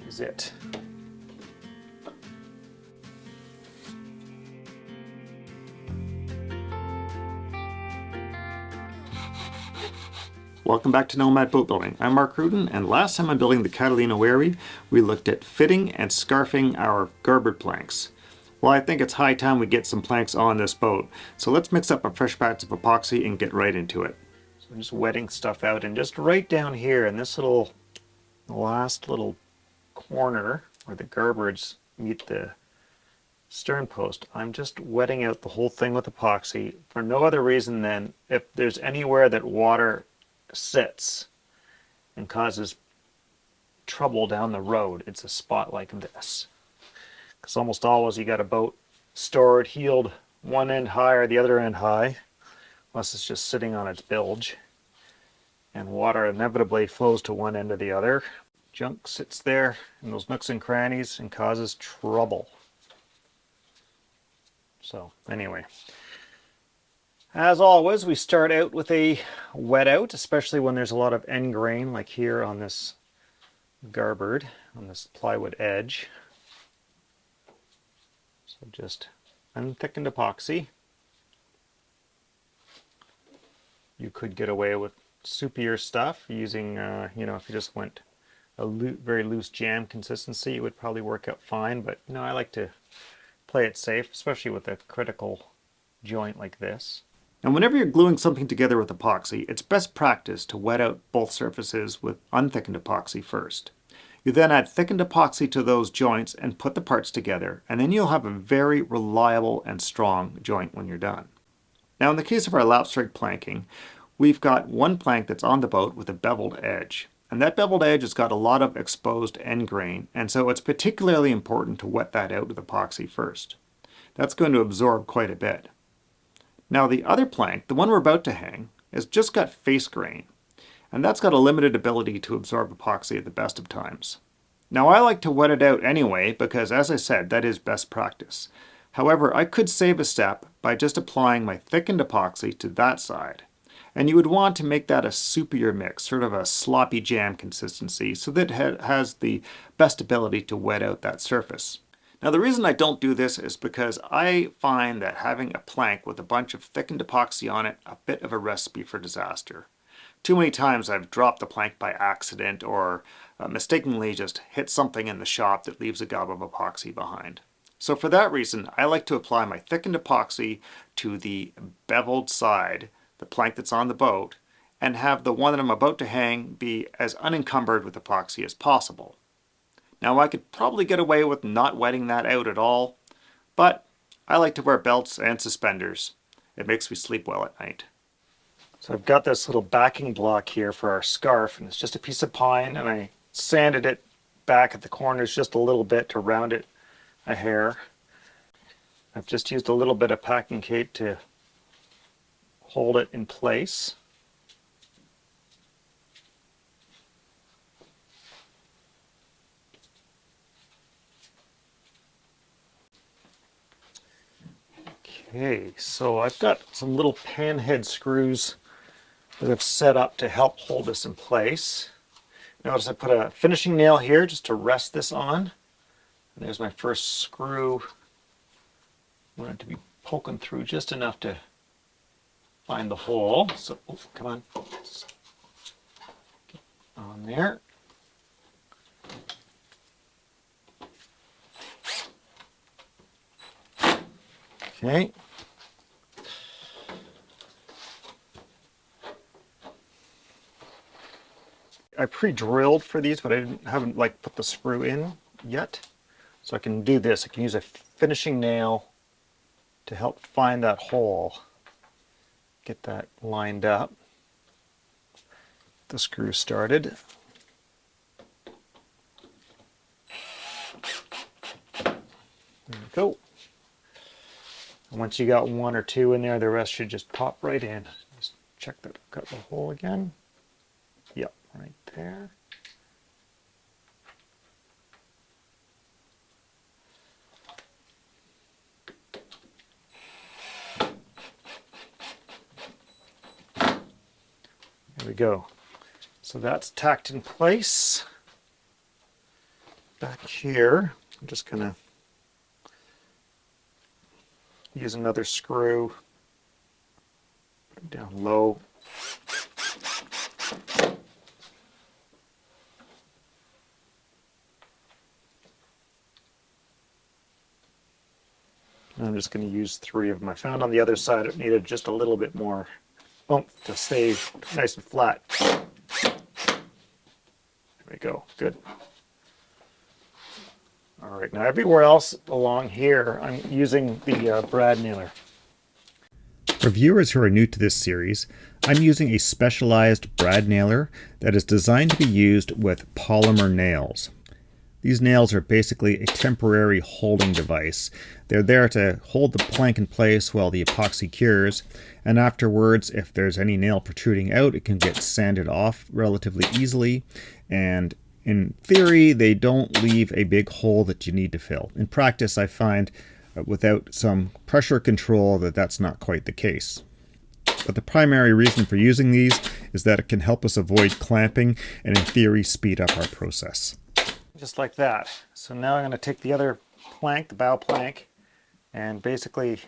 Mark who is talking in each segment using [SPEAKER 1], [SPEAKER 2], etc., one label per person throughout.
[SPEAKER 1] is it. Welcome back to Nomad Boatbuilding. I'm Mark Rudin, and last time on building the Catalina Wherry, we looked at fitting and scarfing our garboard planks. Well, I think it's high time we get some planks on this boat, so let's mix up a fresh batch of epoxy and get right into it. So I'm just wetting stuff out, and just right down here in this last little corner where the garboards meet the stern post, I'm just wetting out the whole thing with epoxy for no other reason than if there's anywhere that water sits and causes trouble down the road, it's a spot like this. Because almost always you got a boat stored, heeled one end high or the other end high, unless it's just sitting on its bilge, and water inevitably flows to one end or the other. Junk sits there in those nooks and crannies and causes trouble. So anyway, as always, we start out with a wet out, especially when there's a lot of end grain, like here on this garboard, on this plywood edge. So just unthickened epoxy. You could get away with soupier stuff using, if you just went a very loose jam consistency, it would probably work out fine. But I like to play it safe, especially with a critical joint like this. And whenever you're gluing something together with epoxy, it's best practice to wet out both surfaces with unthickened epoxy first. You then add thickened epoxy to those joints and put the parts together, and then you'll have a very reliable and strong joint when you're done. Now in the case of our lap strike planking, we've got one plank that's on the boat with a beveled edge. And that beveled edge has got a lot of exposed end grain, and so it's particularly important to wet that out with epoxy first. That's going to absorb quite a bit. Now the other plank, the one we're about to hang, has just got face grain, and that's got a limited ability to absorb epoxy at the best of times. Now I like to wet it out anyway because, as I said, that is best practice. However, I could save a step by just applying my thickened epoxy to that side. And you would want to make that a soupier mix, sort of a sloppy jam consistency, so that it has the best ability to wet out that surface. Now the reason I don't do this is because I find that having a plank with a bunch of thickened epoxy on it a bit of a recipe for disaster. Too many times I've dropped the plank by accident or mistakenly just hit something in the shop that leaves a gob of epoxy behind. So for that reason, I like to apply my thickened epoxy to the beveled side, the plank that's on the boat, and have the one that I'm about to hang be as unencumbered with epoxy as possible. Now I could probably get away with not wetting that out at all, but I like to wear belts and suspenders. It makes me sleep well at night. So I've got this little backing block here for our scarf, and it's just a piece of pine, and I sanded it back at the corners just a little bit to round it a hair. I've just used a little bit of packing tape to hold it in place. Okay, so I've got some little pan head screws that I've set up to help hold this in place. Notice I put a finishing nail here just to rest this on. And there's my first screw. I want it to be poking through just enough to find the hole. So, come on. Get on there. Okay. I pre-drilled for these, but I haven't put the screw in yet. So I can do this. I can use a finishing nail to help find that hole. Get that lined up. The screw started. There we go. And once you got one or two in there, the rest should just pop right in. Just check that I've got the hole again. Yep, right there. There we go. So that's tacked in place. back here, I'm just going to use another screw, put it down low. And I'm just going to use 3 of them. I found on the other side it needed just a little bit more oomph to stay nice and flat. There we go, good. All right, now everywhere else along here, I'm using the brad nailer. For viewers who are new to this series, I'm using a specialized brad nailer that is designed to be used with polymer nails. These nails are basically a temporary holding device. They're there to hold the plank in place while the epoxy cures, and afterwards, if there's any nail protruding out, it can get sanded off relatively easily, and in theory, they don't leave a big hole that you need to fill. In practice, I find without some pressure control that that's not quite the case. But the primary reason for using these is that it can help us avoid clamping and in theory speed up our process. Just like that. So now I'm going to take the other plank, the bow plank, and basically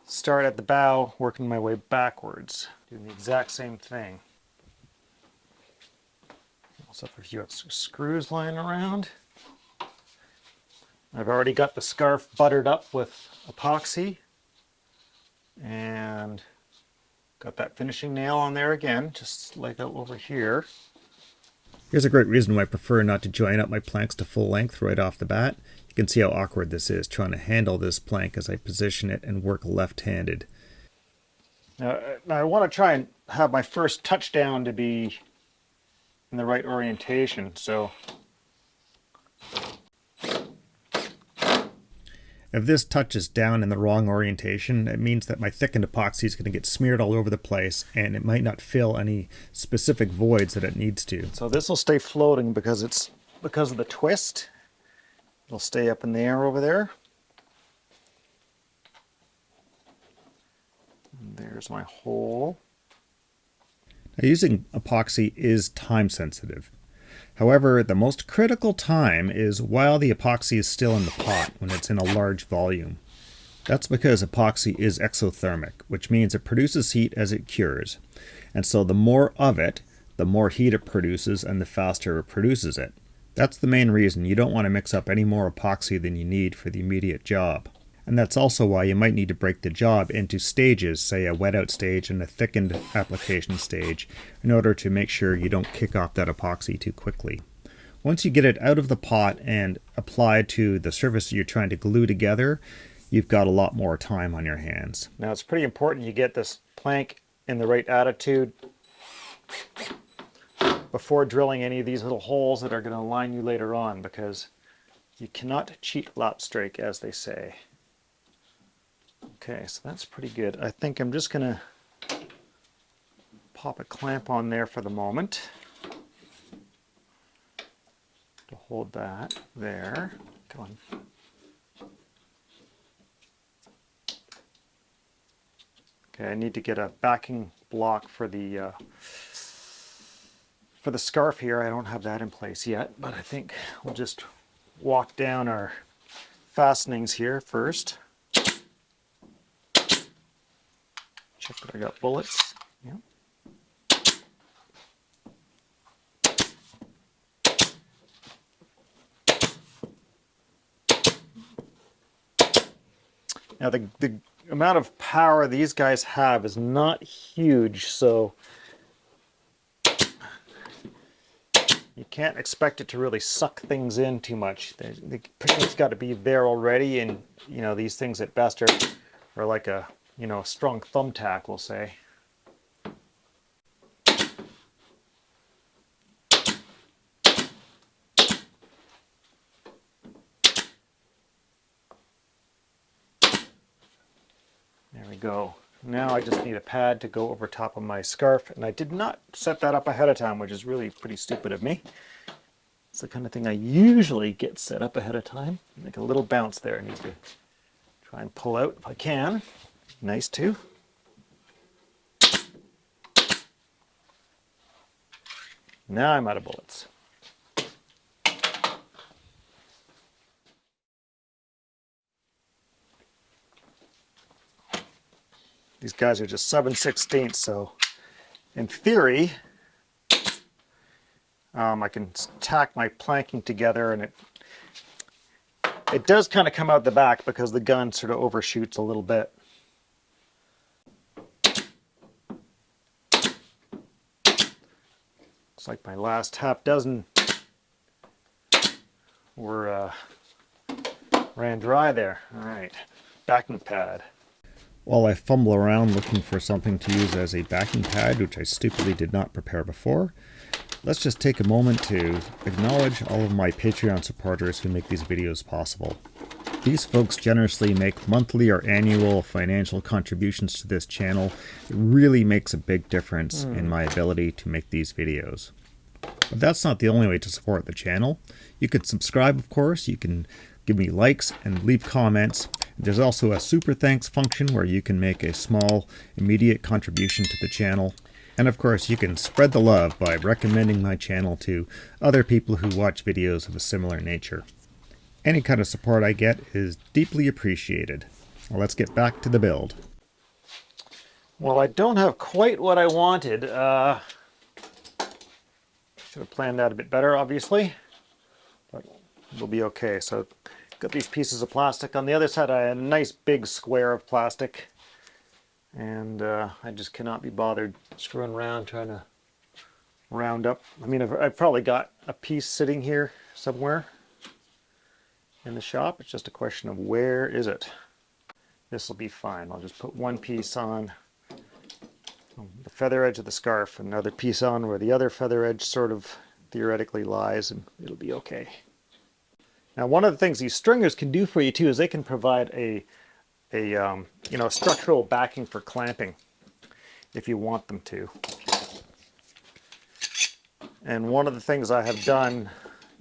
[SPEAKER 1] start at the bow, working my way backwards, doing the exact same thing. Also have a few extra screws lying around. I've already got the scarf buttered up with epoxy and got that finishing nail on there again, just like over here. Here's a great reason why I prefer not to join up my planks to full length right off the bat. You can see how awkward this is, trying to handle this plank as I position it and work left-handed. Now I want to try and have my first touchdown to be in the right orientation, so if this touches down in the wrong orientation, it means that my thickened epoxy is going to get smeared all over the place and it might not fill any specific voids that it needs to. So this will stay floating because of the twist. It'll stay up in the air over there. And there's my hole. Now, using epoxy is time sensitive. However, the most critical time is while the epoxy is still in the pot, when it's in a large volume. That's because epoxy is exothermic, which means it produces heat as it cures. And so the more of it, the more heat it produces and the faster it produces it. That's the main reason you don't want to mix up any more epoxy than you need for the immediate job. And that's also why you might need to break the job into stages, say a wet out stage and a thickened application stage, in order to make sure you don't kick off that epoxy too quickly. Once you get it out of the pot and applied to the surface that you're trying to glue together, you've got a lot more time on your hands. Now it's pretty important you get this plank in the right attitude before drilling any of these little holes that are going to line you later on, because you cannot cheat lap strike, as they say. Okay, so that's pretty good. I think I'm just going to pop a clamp on there for the moment to hold that there. Come on. Okay, I need to get a backing block for the scarf here. I don't have that in place yet, but I think we'll just walk down our fastenings here first. Check that I got bullets. Yep. Now the amount of power these guys have is not huge, so you can't expect it to really suck things in too much. They pretty much got to be there already, and you know, these things at best are like a, you know, a strong thumbtack, we'll say. There we go. Now I just need a pad to go over top of my scarf, and I did not set that up ahead of time, which is really pretty stupid of me. It's the kind of thing I usually get set up ahead of time. Make a little bounce there. I need to try and pull out if I can. Nice too. Now I'm out of bullets. These guys are just 7/16, so in theory, I can tack my planking together, and it does kind of come out the back because the gun sort of overshoots a little bit. Looks like my last half dozen were ran dry there. All right, backing pad. While I fumble around looking for something to use as a backing pad, which I stupidly did not prepare before, let's just take a moment to acknowledge all of my Patreon supporters who make these videos possible. These folks generously make monthly or annual financial contributions to this channel. It really makes a big difference in my ability to make these videos. But that's not the only way to support the channel. You can subscribe, of course. You can give me likes and leave comments. There's also a super thanks function where you can make a small, immediate contribution to the channel. And of course, you can spread the love by recommending my channel to other people who watch videos of a similar nature. Any kind of support I get is deeply appreciated. Well, let's get back to the build. Well, I don't have quite what I wanted. Should have planned that a bit better, obviously, but we'll be okay. So, got these pieces of plastic. On the other side, I had a nice big square of plastic, and I just cannot be bothered screwing around trying to round up. I mean, I've probably got a piece sitting here somewhere in the shop. It's just a question of where is it. This will be fine. I'll just put one piece on the feather edge of the scarf, another piece on where the other feather edge sort of theoretically lies, and it'll be okay. Now, one of the things these stringers can do for you too is they can provide a structural backing for clamping if you want them to. And one of the things I have done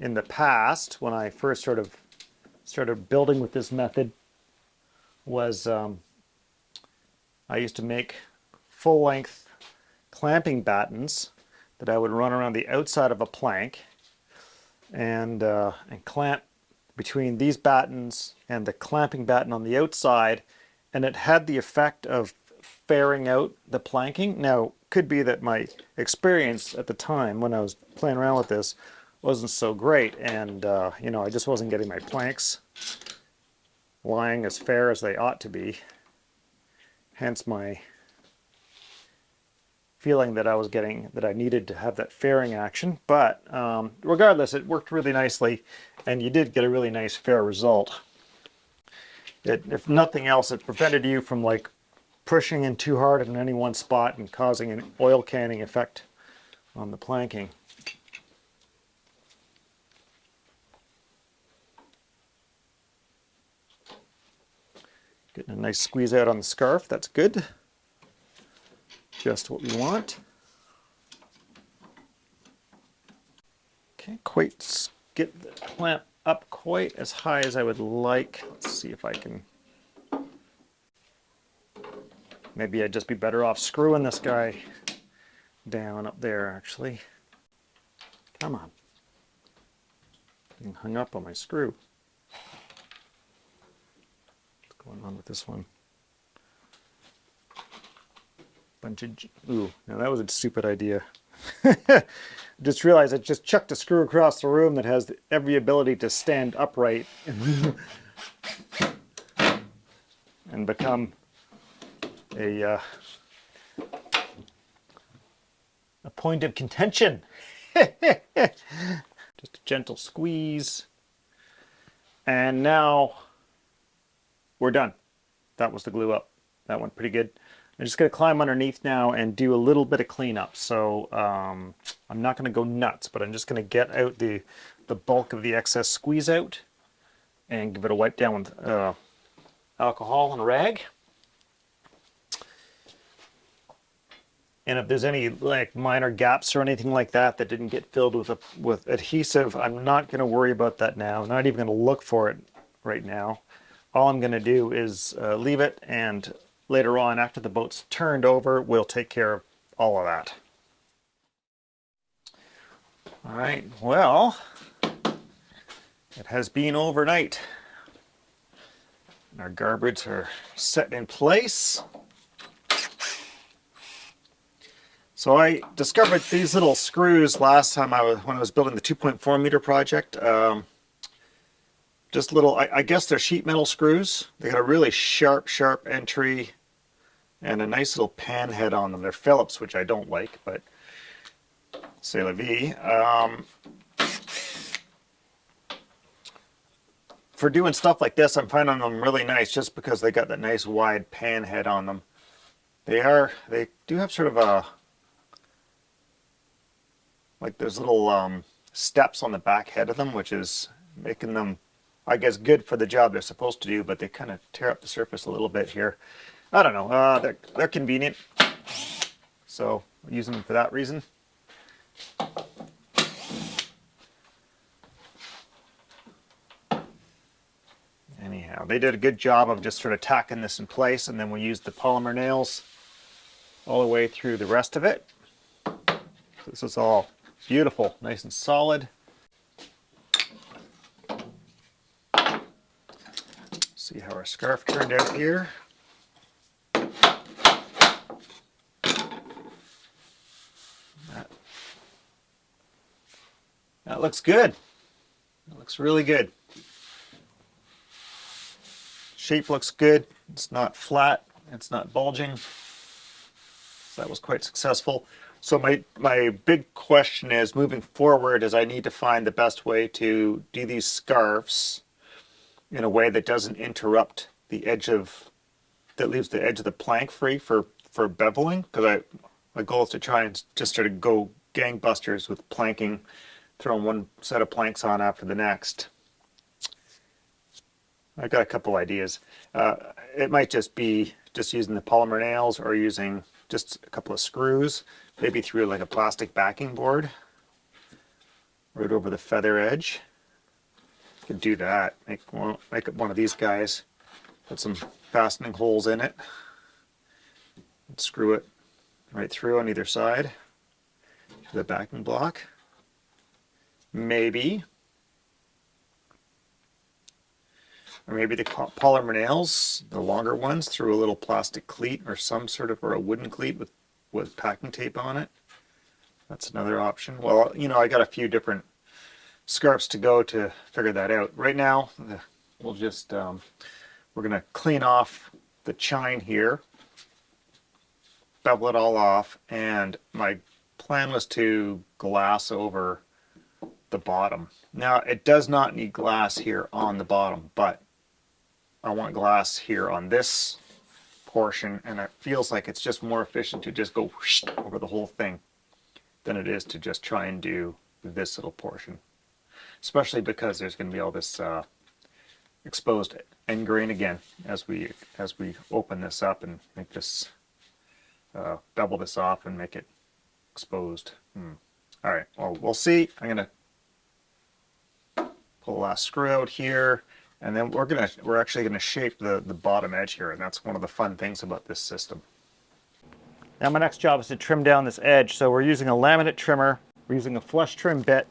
[SPEAKER 1] in the past when I first sort of started building with this method was I used to make full-length clamping battens that I would run around the outside of a plank and clamp between these battens and the clamping batten on the outside, and it had the effect of fairing out the planking. Now, it could be that my experience at the time when I was playing around with this wasn't so great, and I just wasn't getting my planks lying as fair as they ought to be. Hence my feeling that I needed to have that fairing action. But regardless, it worked really nicely, and you did get a really nice fair result. If nothing else, it prevented you from like pushing in too hard in any one spot and causing an oil canning effect on the planking. Getting a nice squeeze out on the scarf, that's good. Just what we want. Can't quite get the clamp up quite as high as I would like. Let's see if I can. Maybe I'd just be better off screwing this guy down up there, actually. Come on. I'm hung up on my screw. What's going on with this one? Ooh, now that was a stupid idea. Just realized I just chucked a screw across the room that has every ability to stand upright and become a point of contention. Just a gentle squeeze. And now we're done. That was the glue up. That went pretty good. I'm just going to climb underneath now and do a little bit of cleanup. So I'm not going to go nuts, but I'm just going to get out the bulk of the excess squeeze out and give it a wipe down with alcohol and a rag. And if there's any like minor gaps or anything like that that didn't get filled with adhesive, I'm not going to worry about that now. I'm not even going to look for it right now. All I'm going to do is leave it, and later on, after the boat's turned over, we'll take care of all of that. All right, well, it has been overnight. Our garboards are set in place. So I discovered these little screws last time when I was building the 2.4 meter project. Just little, I guess they're sheet metal screws. They got a really sharp entry and a nice little pan head on them. They're Phillips, which I don't like, but c'est la vie. For doing stuff like this, I'm finding them really nice just because they got that nice wide pan head on them. They do have sort of a, like there's little steps on the back head of them, which is making them, I guess, good for the job they're supposed to do, but they kind of tear up the surface a little bit here. I don't know, they're convenient, so I'm using them for that reason. Anyhow, they did a good job of just sort of tacking this in place, and then we used the polymer nails all the way through the rest of it. So this is all beautiful, nice and solid. See how our scarf turned out here. That looks good. That looks really good. Shape looks good. It's not flat. It's not bulging. So that was quite successful. So my big question is, moving forward, is I need to find the best way to do these scarves in a way that doesn't interrupt the edge of, that leaves the edge of the plank free for beveling. Because my goal is to try and just sort of go gangbusters with planking, throwing one set of planks on after the next. I've got a couple ideas. It might just be just using the polymer nails or using just a couple of screws, maybe through like a plastic backing board right over the feather edge. You could do that. Make it one of these guys. Put some fastening holes in it. And screw it right through on either side to the backing block. Maybe. Or maybe the polymer nails, the longer ones, through a little plastic cleat or some sort of, or a wooden cleat with packing tape on it. That's another option. Well, you know, I got a few different scarves to go to figure that out. Right now, we'll just, we're going to clean off the chine here, bevel it all off, and my plan was to glass over the bottom. Now, it does not need glass here on the bottom, but I want glass here on this portion, and it feels like it's just more efficient to just go whoosh over the whole thing than it is to just try and do this little portion. Especially because there's going to be all this exposed end grain again as we open this up and make this bevel this off and make it exposed. All right, well, we'll see. I'm going to pull the last screw out here, and then we're actually gonna shape the bottom edge here, and that's one of the fun things about this system. Now my next job is to trim down this edge. So we're using a laminate trimmer, we're using a flush trim bit,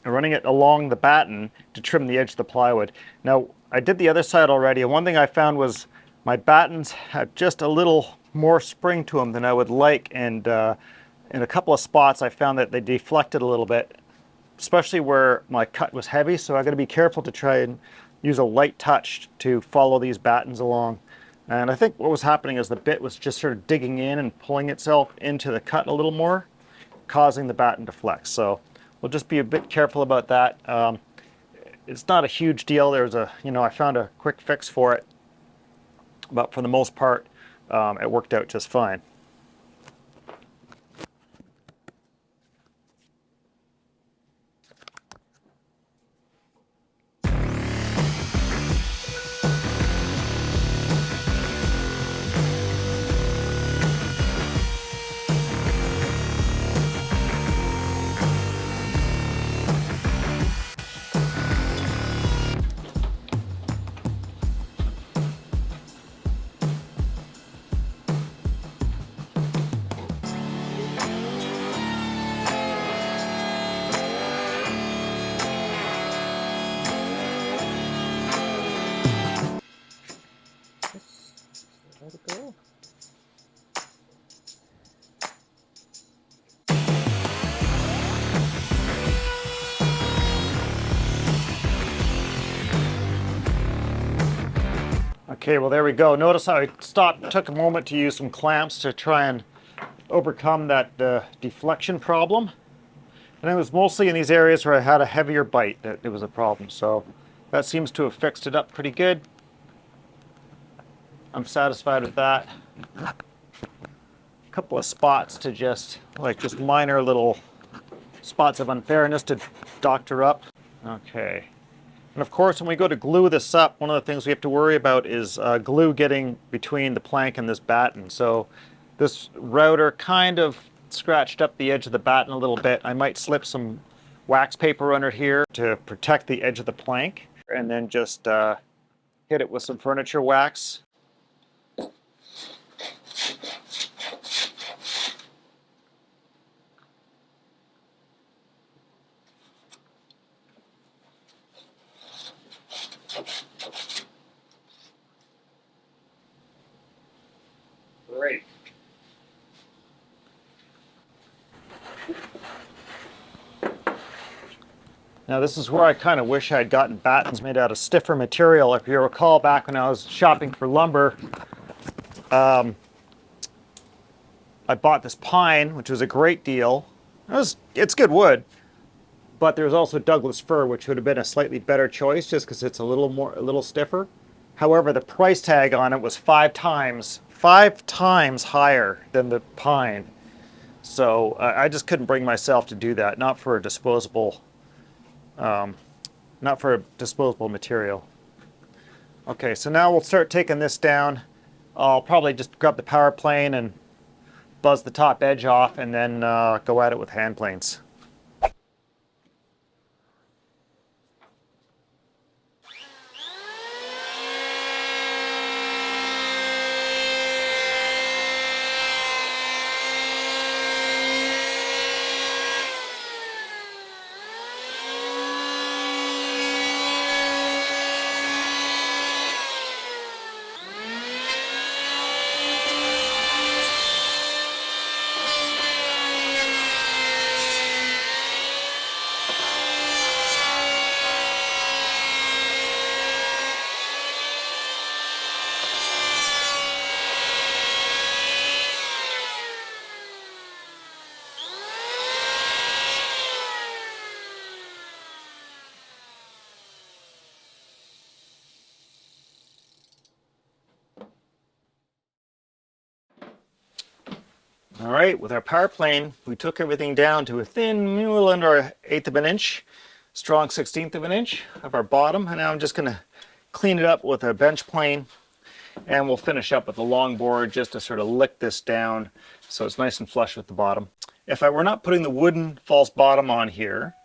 [SPEAKER 1] and running it along the batten to trim the edge of the plywood. Now I did the other side already, and one thing I found was my battens had just a little more spring to them than I would like, and in a couple of spots I found that they deflected a little bit, especially where my cut was heavy. So I got to be careful to try and use a light touch to follow these battens along. And I think what was happening is the bit was just sort of digging in and pulling itself into the cut a little more, causing the batten to flex. So we'll just be a bit careful about that. It's not a huge deal. There's I found a quick fix for it, but for the most part, it worked out just fine. Okay, well there we go. Notice how I stopped, took a moment to use some clamps to try and overcome that deflection problem. And it was mostly in these areas where I had a heavier bite that it was a problem. So that seems to have fixed it up pretty good. I'm satisfied with that. A couple of spots to just minor little spots of unfairness to doctor up. Okay. And of course, when we go to glue this up, one of the things we have to worry about is glue getting between the plank and this batten. So this router kind of scratched up the edge of the batten a little bit. I might slip some wax paper under here to protect the edge of the plank, and then just hit it with some furniture wax. Great. Now this is where I kind of wish I had gotten battens made out of stiffer material. If you recall, back when I was shopping for lumber, I bought this pine, which was a great deal. It's good wood, but there's also Douglas fir, which would have been a slightly better choice just because it's a little stiffer. However, the price tag on it was five times higher than the pine. So I just couldn't bring myself to do that, not for a disposable material. Okay, so now we'll start taking this down. I'll probably just grab the power plane and buzz the top edge off, and then go at it with hand planes. All right, with our power plane, we took everything down to a thin, little under an 1/8 of an inch, strong 1/16 of an inch of our bottom. And now I'm just gonna clean it up with a bench plane, and we'll finish up with a long board just to sort of lick this down so it's nice and flush with the bottom. If I were not putting the wooden false bottom on here,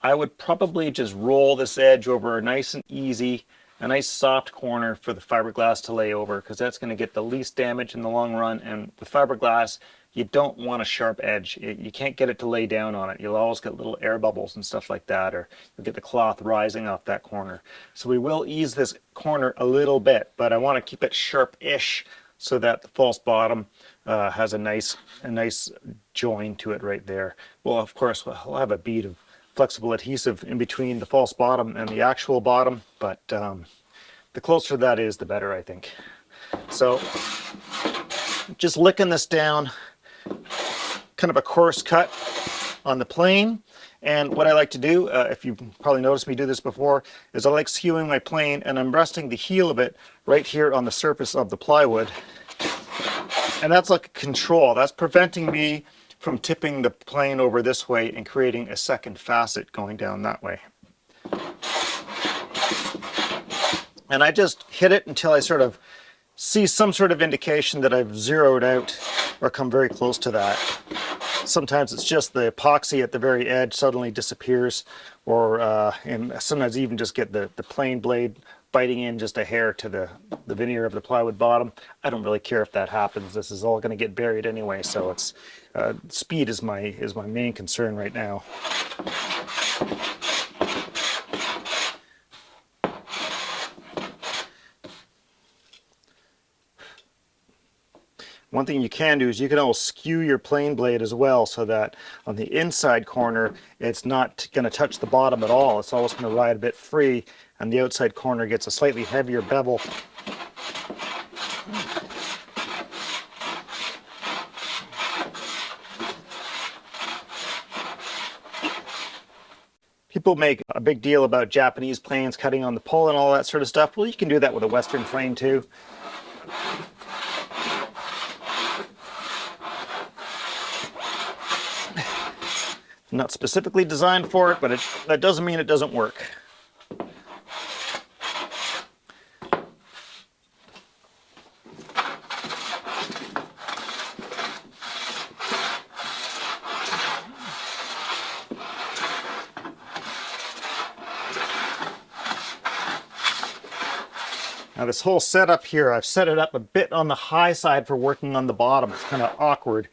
[SPEAKER 1] I would probably just roll this edge over nice and easy, a nice soft corner for the fiberglass to lay over, because that's going to get the least damage in the long run. And with fiberglass, you don't want a sharp edge. You can't get it to lay down on it. You'll always get little air bubbles and stuff like that, or you'll get the cloth rising off that corner. So we will ease this corner a little bit, but I want to keep it sharp-ish so that the false bottom has a nice join to it right there. Well, of course, we'll have a bead of flexible adhesive in between the false bottom and the actual bottom, but the closer that is, the better, I think. So just licking this down, kind of a coarse cut on the plane. And what I like to do, if you've probably noticed me do this before, is I like skewing my plane, and I'm resting the heel of it right here on the surface of the plywood. And that's like a control. That's preventing me from tipping the plane over this way and creating a second facet going down that way. And I just hit it until I sort of see some sort of indication that I've zeroed out or come very close to that. Sometimes it's just the epoxy at the very edge suddenly disappears, or and sometimes even just get the plane blade biting in just a hair to the veneer of the plywood bottom. I don't really care if that happens. This is all going to get buried anyway, so it's speed is my main concern right now. One thing you can do is you can always skew your plane blade as well, so that on the inside corner it's not going to touch the bottom at all. It's always going to ride a bit free, and the outside corner gets a slightly heavier bevel. People make a big deal about Japanese planes cutting on the pull and all that sort of stuff. Well, you can do that with a Western plane too. Not specifically designed for it, but that doesn't mean it doesn't work. Now this whole setup here, I've set it up a bit on the high side for working on the bottom. It's kind of awkward,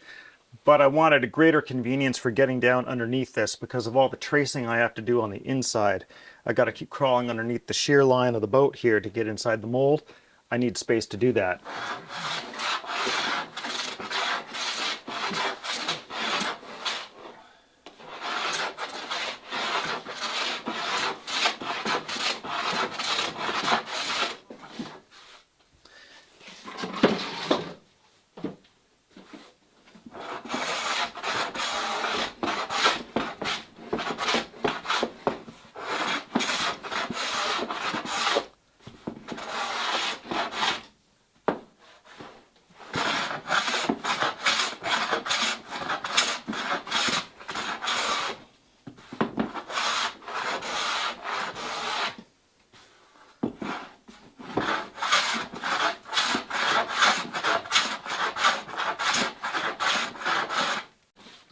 [SPEAKER 1] but I wanted a greater convenience for getting down underneath this because of all the tracing I have to do on the inside. I got to keep crawling underneath the shear line of the boat here to get inside the mold. I need space to do that.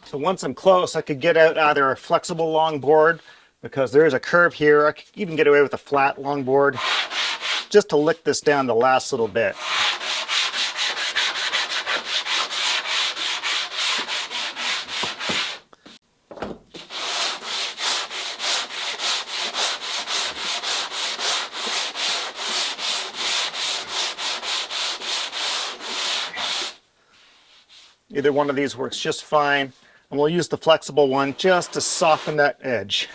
[SPEAKER 1] So once I'm close, I could get out either a flexible long board, because there is a curve here. I could even get away with a flat long board, just to lick this down the last little bit. Either one of these works just fine. And we'll use the flexible one just to soften that edge.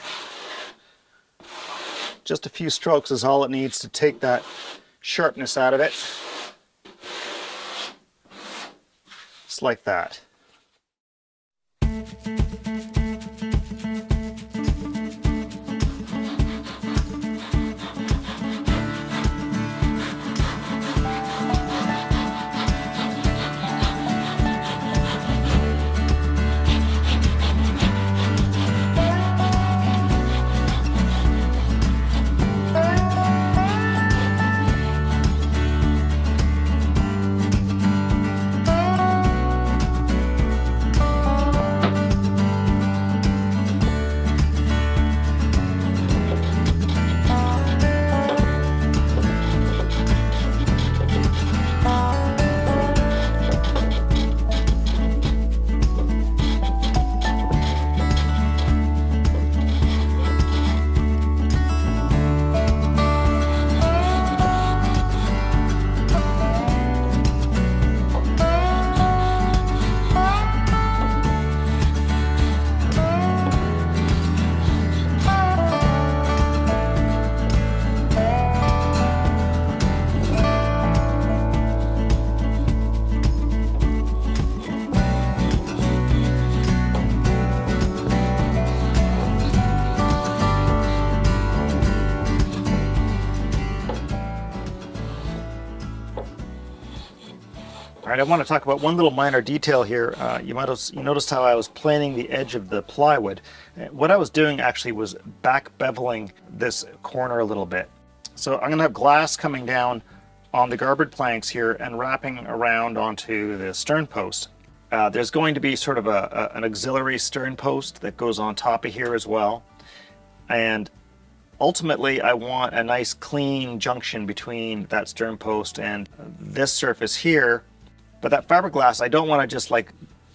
[SPEAKER 1] Just a few strokes is all it needs to take that sharpness out of it. Just like that. All right, I want to talk about one little minor detail here. You noticed how I was planing the edge of the plywood. What I was doing actually was back beveling this corner a little bit. So I'm going to have glass coming down on the garboard planks here and wrapping around onto the stern post. There's going to be sort of an auxiliary stern post that goes on top of here as well. And ultimately, I want a nice clean junction between that stern post and this surface here. But that fiberglass, I don't want to just like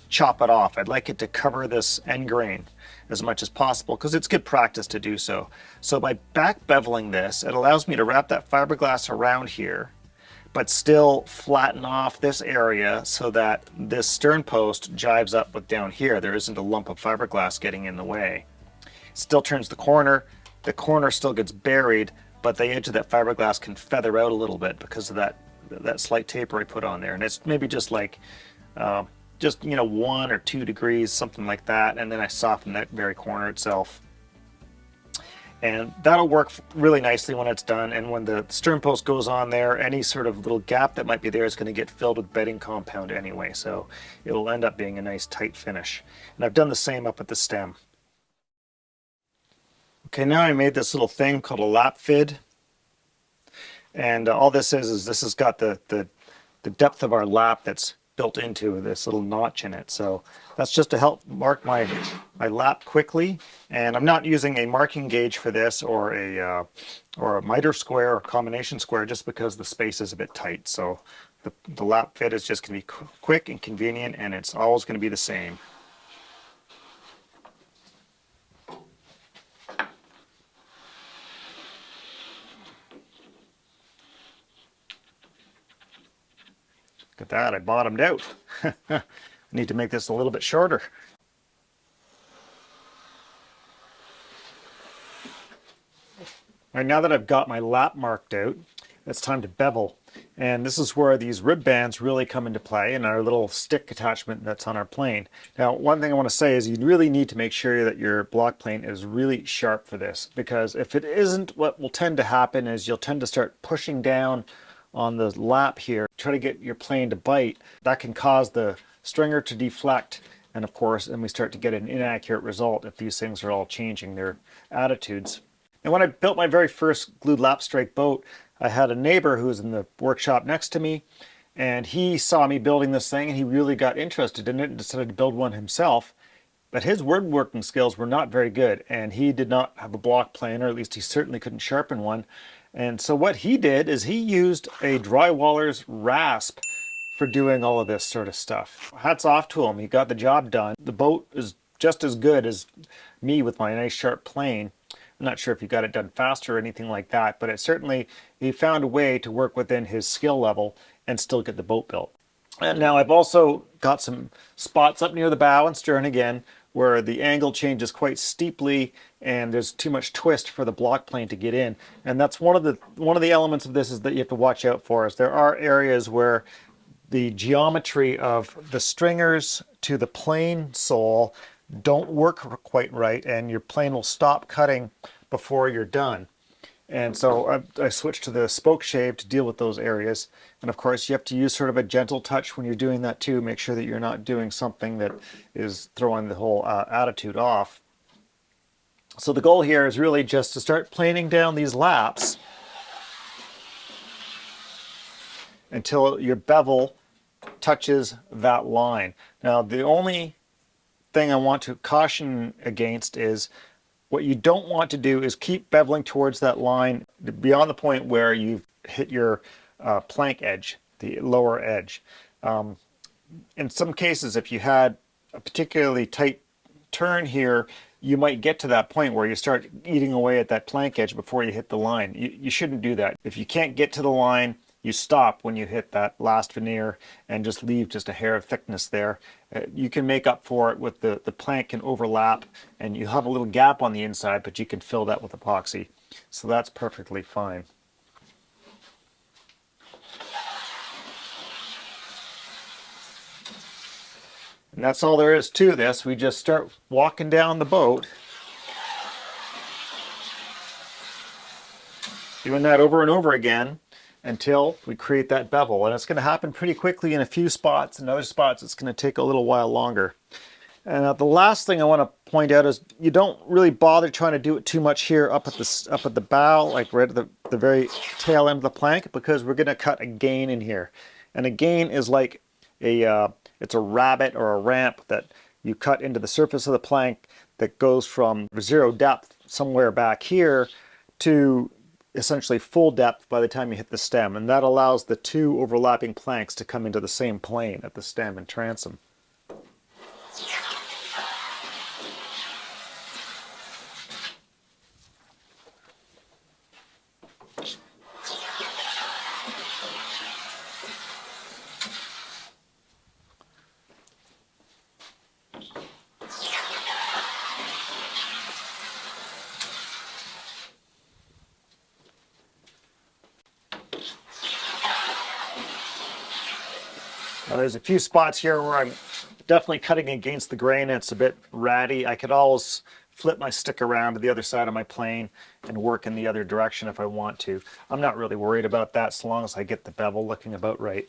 [SPEAKER 1] chop it off. I'd like it to cover this end grain as much as possible because it's good practice to do so. So by back beveling this, it allows me to wrap that fiberglass around here, but still flatten off this area so that this stern post jives up with down here. There isn't a lump of fiberglass getting in the way. It still turns the corner still gets buried, but the edge of that fiberglass can feather out a little bit because of that slight taper I put on there. And it's maybe just like, 1 or 2 degrees, something like that. And then I soften that very corner itself. And that'll work really nicely when it's done. And when the stern post goes on there, any sort of little gap that might be there is going to get filled with bedding compound anyway. So it'll end up being a nice tight finish. And I've done the same up at the stem. Okay, now I made this little thing called a lap fid. And all this is this has got the depth of our lap that's built into this little notch in it. So that's just to help mark my lap quickly. And I'm not using a marking gauge for this or a miter square or combination square, just because the space is a bit tight. So the lap fit is just going to be quick and convenient, and it's always going to be the same. Look at that, I bottomed out. I need to make this a little bit shorter. All right, now that I've got my lap marked out, it's time to bevel. And this is where these rib bands really come into play, and our little stick attachment that's on our plane. Now, one thing I want to say is you really need to make sure that your block plane is really sharp for this, because if it isn't, what will tend to happen is you'll tend to start pushing down on the lap here, try to get your plane to bite. That can cause the stringer to deflect, and of course, then we start to get an inaccurate result if these things are all changing their attitudes. And when I built my very first glued lap strike boat, I had a neighbor who was in the workshop next to me, and he saw me building this thing and he really got interested in it and decided to build one himself. But his woodworking skills were not very good, and he did not have a block plane, or at least he certainly couldn't sharpen one. And so what he did is he used a drywaller's rasp for doing all of this sort of stuff. Hats off to him, he got the job done. The boat is just as good as me with my nice sharp plane. I'm not sure if he got it done faster or anything like that, but it certainly, he found a way to work within his skill level and still get the boat built. And now I've also got some spots up near the bow and stern again where the angle changes quite steeply and there's too much twist for the block plane to get in. And that's one of the elements of this is that you have to watch out for, is there are areas where the geometry of the stringers to the plane sole don't work quite right, and your plane will stop cutting before you're done. And so I switched to the spoke shave to deal with those areas. And of course, you have to use sort of a gentle touch when you're doing that too. Make sure that you're not doing something that is throwing the whole attitude off. So the goal here is really just to start planing down these laps until your bevel touches that line. Now, the only thing I want to caution against is what you don't want to do is keep beveling towards that line beyond the point where you've hit your plank edge, the lower edge. In some cases, if you had a particularly tight turn here, you might get to that point where you start eating away at that plank edge before you hit the line. You shouldn't do that. If you can't get to the line, you stop when you hit that last veneer and just leave just a hair of thickness there. You can make up for it with the plank can overlap and you have a little gap on the inside, but you can fill that with epoxy. So that's perfectly fine. And that's all there is to this. We just start walking down the boat, doing that over and over again until we create that bevel. And it's going to happen pretty quickly in a few spots. In other spots, it's going to take a little while longer. And the last thing I want to point out is you don't really bother trying to do it too much here up at the bow, like right at the very tail end of the plank, because we're going to cut a gain in here. And a gain is like it's a rabbet or a ramp that you cut into the surface of the plank that goes from zero depth somewhere back here to essentially full depth by the time you hit the stem. And that allows the two overlapping planks to come into the same plane at the stem and transom. Now there's a few spots here where I'm definitely cutting against the grain and it's a bit ratty. I could always flip my stick around to the other side of my plane and work in the other direction if I want to. I'm not really worried about that so long as I get the bevel looking about right.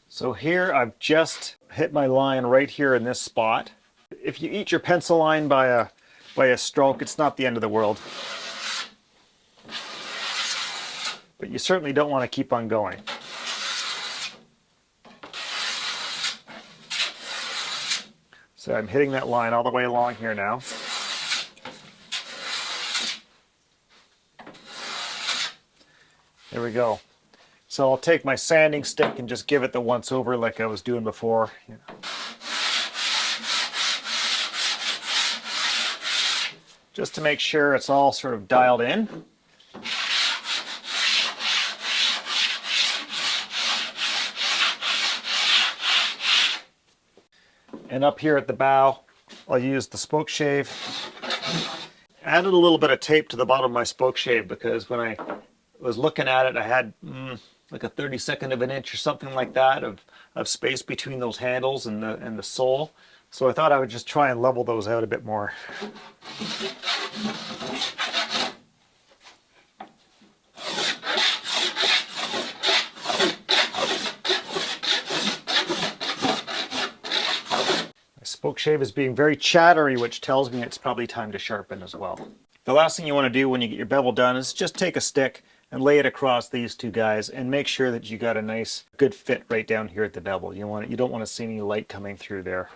[SPEAKER 1] So here I've just hit my line right here in this spot. If you eat your pencil line by a stroke, it's not the end of the world. But you certainly don't want to keep on going. So I'm hitting that line all the way along here now. There we go. So I'll take my sanding stick and just give it the once over like I was doing before. Just to make sure it's all sort of dialed in. And up here at the bow, I'll use the spoke shave. Added a little bit of tape to the bottom of my spoke shave because when I was looking at it, I had like a 32nd of an inch or something like that of space between those handles and the sole. So I thought I would just try and level those out a bit more. My spoke shave is being very chattery, which tells me it's probably time to sharpen as well. The last thing you want to do when you get your bevel done is just take a stick and lay it across these two guys and make sure that you got a nice good fit right down here at the bevel. You don't want to see any light coming through there.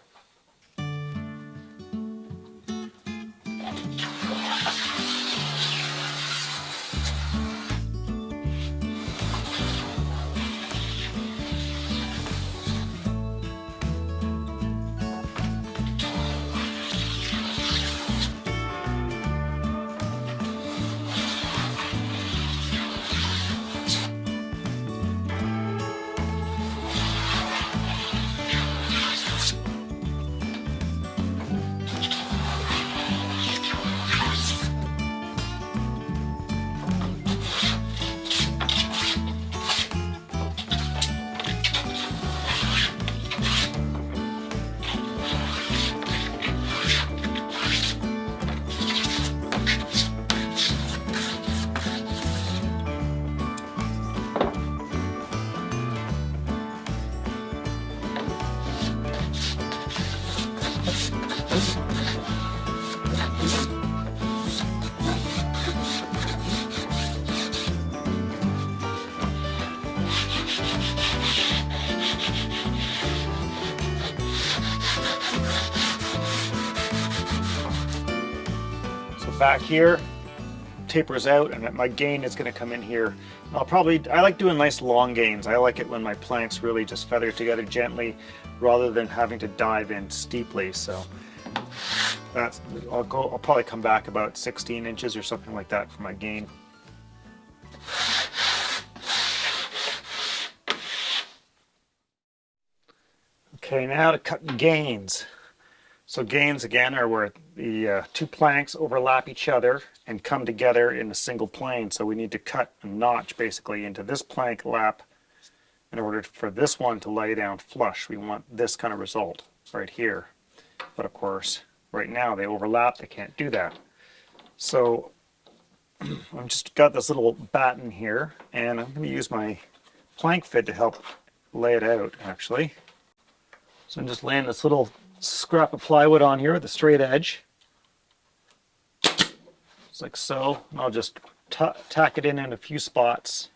[SPEAKER 1] Back here tapers out and my gain is going to come in here. I like doing nice long gains. I like it when my planks really just feather together gently rather than having to dive in steeply. So I'll probably come back about 16 inches or something like that for my gain. Okay, now to cut gains. So gains again are where the two planks overlap each other and come together in a single plane. So we need to cut a notch basically into this plank lap in order for this one to lay down flush. We want this kind of result right here. But of course, right now they overlap, they can't do that. So I've just got this little batten here and I'm going to use my plank fid to help lay it out actually. So I'm just laying this little scrap of plywood on here with a straight edge, just like so. And I'll just tack it in a few spots.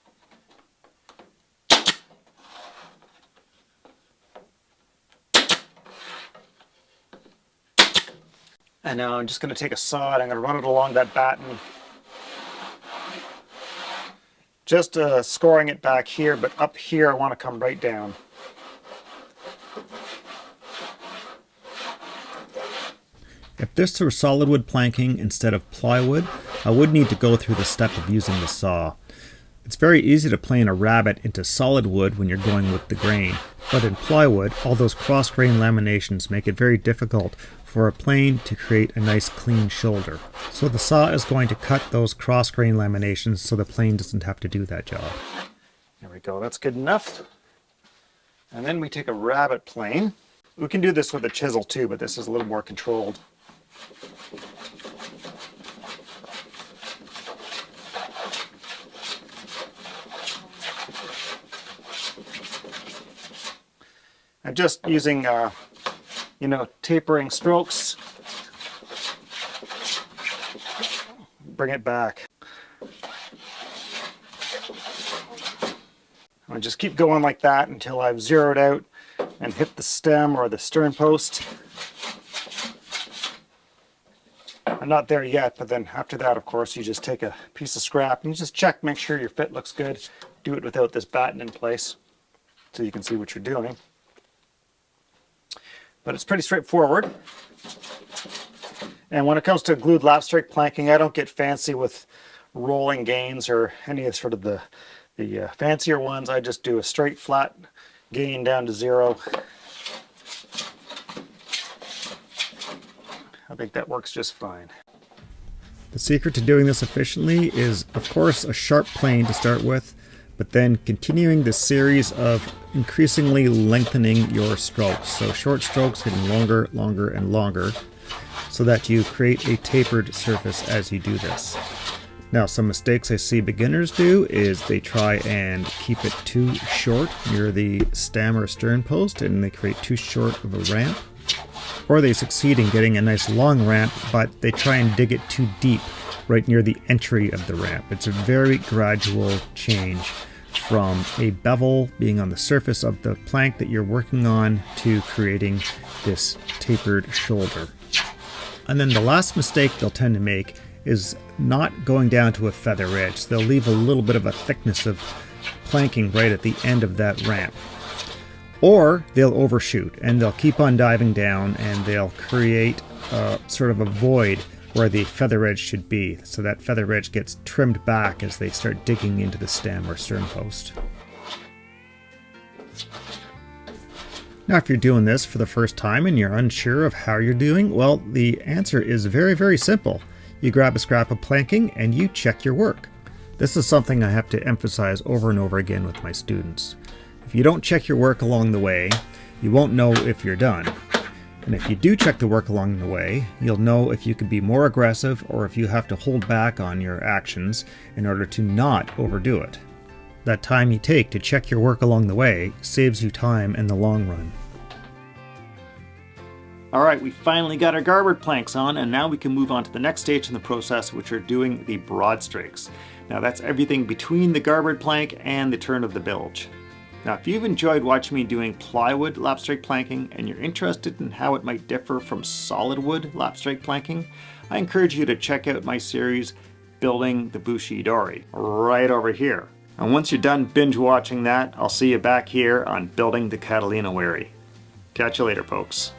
[SPEAKER 1] And now I'm just going to take a saw and I'm going to run it along that batten, just scoring it back here, but up here I want to come right down.
[SPEAKER 2] If this were solid wood planking instead of plywood, I would need to go through the step of using the saw. It's very easy to plane a rabbet into solid wood when you're going with the grain, but in plywood, all those cross-grain laminations make it very difficult for a plane to create a nice clean shoulder. So the saw is going to cut those cross grain laminations so the plane doesn't have to do that job.
[SPEAKER 1] There we go, that's good enough. And then we take a rabbet plane. We can do this with a chisel too, but this is a little more controlled. I'm just using, tapering strokes. Bring it back. I just keep going like that until I've zeroed out and hit the stem or the stern post. I'm not there yet, but then after that, of course, you just take a piece of scrap and you just check, make sure your fit looks good. Do it without this batten in place so you can see what you're doing. But it's pretty straightforward. And when it comes to glued lap strike planking, I don't get fancy with rolling gains or any of sort of the fancier ones. I just do a straight flat gain down to 0. I think that works just fine.
[SPEAKER 2] The secret to doing this efficiently is, of course, a sharp plane to start with, but then continuing the series of increasingly lengthening your strokes. So short strokes getting longer, longer, and longer, so that you create a tapered surface as you do this. Now, some mistakes I see beginners do is they try and keep it too short near the stem or stern post, and they create too short of a ramp. Or they succeed in getting a nice long ramp, but they try and dig it too deep right near the entry of the ramp. It's a very gradual change from a bevel being on the surface of the plank that you're working on to creating this tapered shoulder. And then the last mistake they'll tend to make is not going down to a feather edge. They'll leave a little bit of a thickness of planking right at the end of that ramp. Or they'll overshoot and they'll keep on diving down and they'll create sort of a void where the feather edge should be. So that feather edge gets trimmed back as they start digging into the stem or stern post. Now, if you're doing this for the first time and you're unsure of how you're doing, well, the answer is very, very simple. You grab a scrap of planking and you check your work. This is something I have to emphasize over and over again with my students. If you don't check your work along the way, you won't know if you're done. And if you do check the work along the way, you'll know if you could be more aggressive or if you have to hold back on your actions in order to not overdo it. That time you take to check your work along the way saves you time in the long run.
[SPEAKER 1] All right, we finally got our garboard planks on, and now we can move on to the next stage in the process, which are doing the broad strakes. Now that's everything between the garboard plank and the turn of the bilge. Now, if you've enjoyed watching me doing plywood lapstrake planking and you're interested in how it might differ from solid wood lapstrake planking, I encourage you to check out my series, Building the Bushidorii, right over here. And once you're done binge watching that, I'll see you back here on Building the Catalina Wherry. Catch you later, folks.